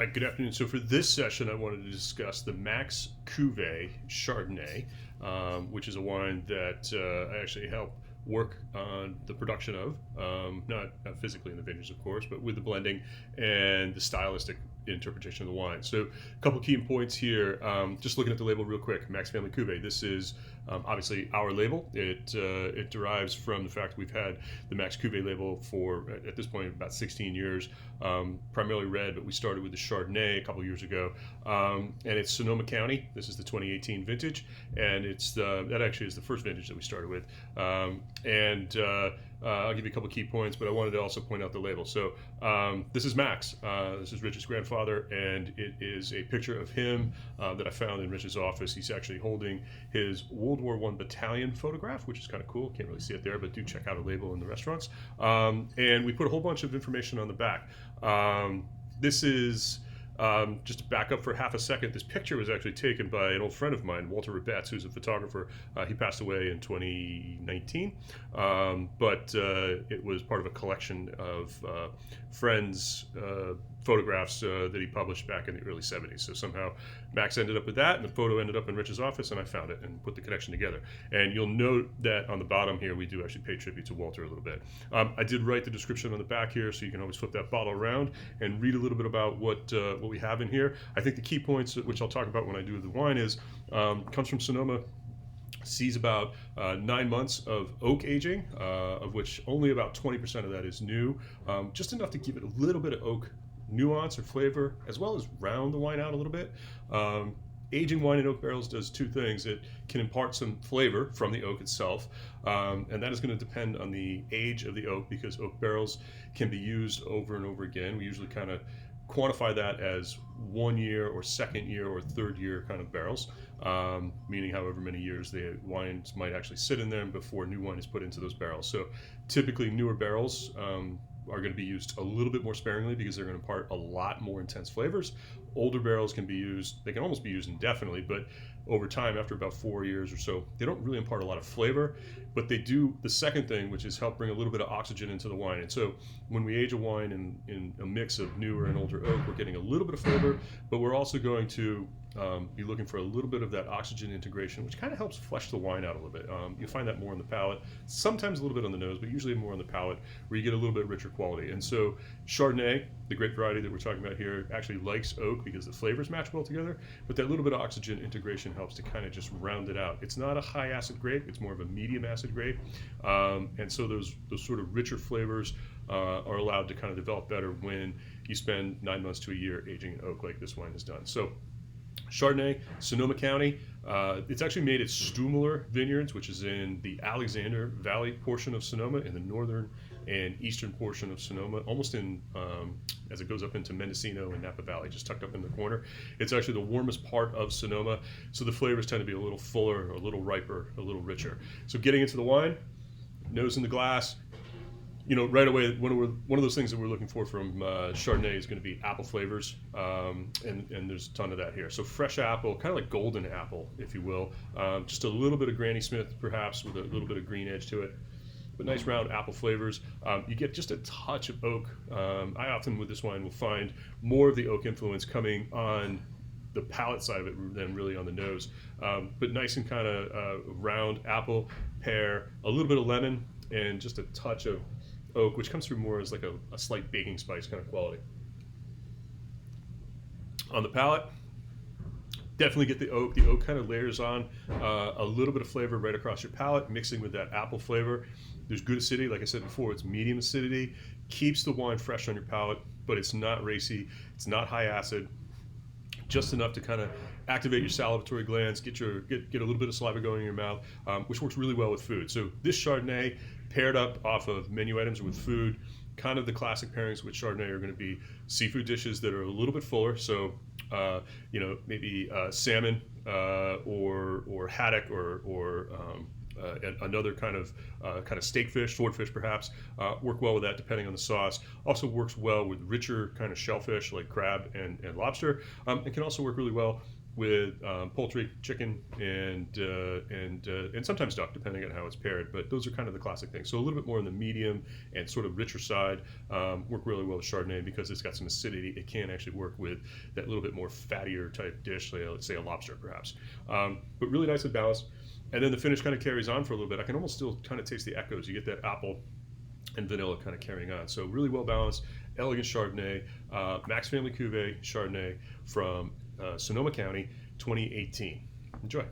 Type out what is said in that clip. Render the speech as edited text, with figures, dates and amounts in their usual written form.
Good afternoon. So for this session, I wanted to discuss the Max Cuvee Chardonnay, which is a wine that I actually help work on the production of, not physically in the vineyards, of course, but with the blending and the stylistic interpretation of the wine. So a couple key points here. Just looking at the label real quick, Max Family Cuvee. This is obviously our label. It derives from the fact we've had the Max Cuvee label for, at this point, about 16 years, primarily red, but we started with the Chardonnay a couple years ago. And it's Sonoma County. This is the 2018 vintage, and that actually is the first vintage that we started with. I'll give you a couple key points, but I wanted to also point out the label. So this is Max. This is Rich's grandfather, and it is a picture of him that I found in Rich's office. He's actually holding his World War I battalion photograph, which is kind of cool. Can't really see it there, but do check out a label in the restaurants. And we put a whole bunch of information on the back. This is... just to back up for half a second, this picture was actually taken by an old friend of mine, Walter Rebetz, who's a photographer. He passed away in 2019, but it was part of a collection of friends' photographs that he published back in the early 70s. So somehow Max ended up with that, and the photo ended up in Rich's office, and I found it and put the connection together. And you'll note that on the bottom here, we do actually pay tribute to Walter a little bit. I did write the description on the back here, so you can always flip that bottle around and read a little bit about what we have in here. I think the key points, which I'll talk about when I do the wine, is comes from Sonoma, sees about 9 months of oak aging, of which only about 20% of that is new, just enough to give it a little bit of oak nuance or flavor, as well as round the wine out a little bit. Aging wine in oak barrels does two things. It can impart some flavor from the oak itself, and that is going to depend on the age of the oak, because oak barrels can be used over and over again. We usually kind of quantify that as 1 year or second year or third year kind of barrels, meaning however many years the wines might actually sit in them before new wine is put into those barrels. So typically newer barrels are going to be used a little bit more sparingly because they're going to impart a lot more intense flavors. Older barrels can be used, they can almost be used indefinitely, but over time, after about 4 years or so, they don't really impart a lot of flavor, but they do the second thing, which is help bring a little bit of oxygen into the wine. And so when we age a wine in a mix of newer and older oak, we're getting a little bit of flavor, but we're also going to be looking for a little bit of that oxygen integration, which kind of helps flesh the wine out a little bit. You'll find that more on the palate, sometimes a little bit on the nose, but usually more on the palate, where you get a little bit richer quality. And so Chardonnay, the grape variety that we're talking about here, actually likes oak because the flavors match well together, but that little bit of oxygen integration helps to kind of just round it out. It's not a high acid grape, it's more of a medium acid grape, and so those sort of richer flavors are allowed to kind of develop better when you spend 9 months to a year aging an oak like this wine has done. So Chardonnay, Sonoma County. It's actually made at Stuhlmuller Vineyards, which is in the Alexander Valley portion of Sonoma, in the northern and eastern portion of Sonoma, almost in as it goes up into Mendocino and Napa Valley, just tucked up in the corner. It's actually the warmest part of Sonoma, so the flavors tend to be a little fuller, a little riper, a little richer. So getting into the wine, nose in the glass. You know, right away, one of those things that we're looking for from Chardonnay is going to be apple flavors, and there's a ton of that here. So fresh apple, kind of like golden apple, if you will. Just a little bit of Granny Smith, perhaps, with a little bit of green edge to it. But nice round apple flavors. You get just a touch of oak. I often, with this wine, will find more of the oak influence coming on the palate side of it than really on the nose. But nice and kind of round apple, pear, a little bit of lemon, and just a touch of oak, which comes through more as like a slight baking spice kind of quality. On the palate, definitely get the oak. The oak kind of layers on a little bit of flavor right across your palate, mixing with that apple flavor. There's good acidity, like I said before, it's medium acidity, keeps the wine fresh on your palate, but it's not racy, it's not high acid, just enough to kind of activate your salivatory glands, get a little bit of saliva going in your mouth, which works really well with food. So this Chardonnay, paired up off of menu items with food, kind of the classic pairings with Chardonnay are going to be seafood dishes that are a little bit fuller. So, maybe salmon or haddock or another kind of steak fish, swordfish perhaps, work well with that depending on the sauce. Also works well with richer kind of shellfish like crab and lobster. It can also work really well with poultry, chicken, and sometimes duck, depending on how it's paired. But those are kind of the classic things. So a little bit more in the medium and sort of richer side. Work really well with Chardonnay because it's got some acidity. It can actually work with that little bit more fattier type dish, like, let's say a lobster perhaps. But really nicely balanced. And then the finish kind of carries on for a little bit. I can almost still kind of taste the echoes. You get that apple and vanilla kind of carrying on. So really well balanced, elegant Chardonnay, Max Family Cuvee Chardonnay from Sonoma County, 2018. Enjoy.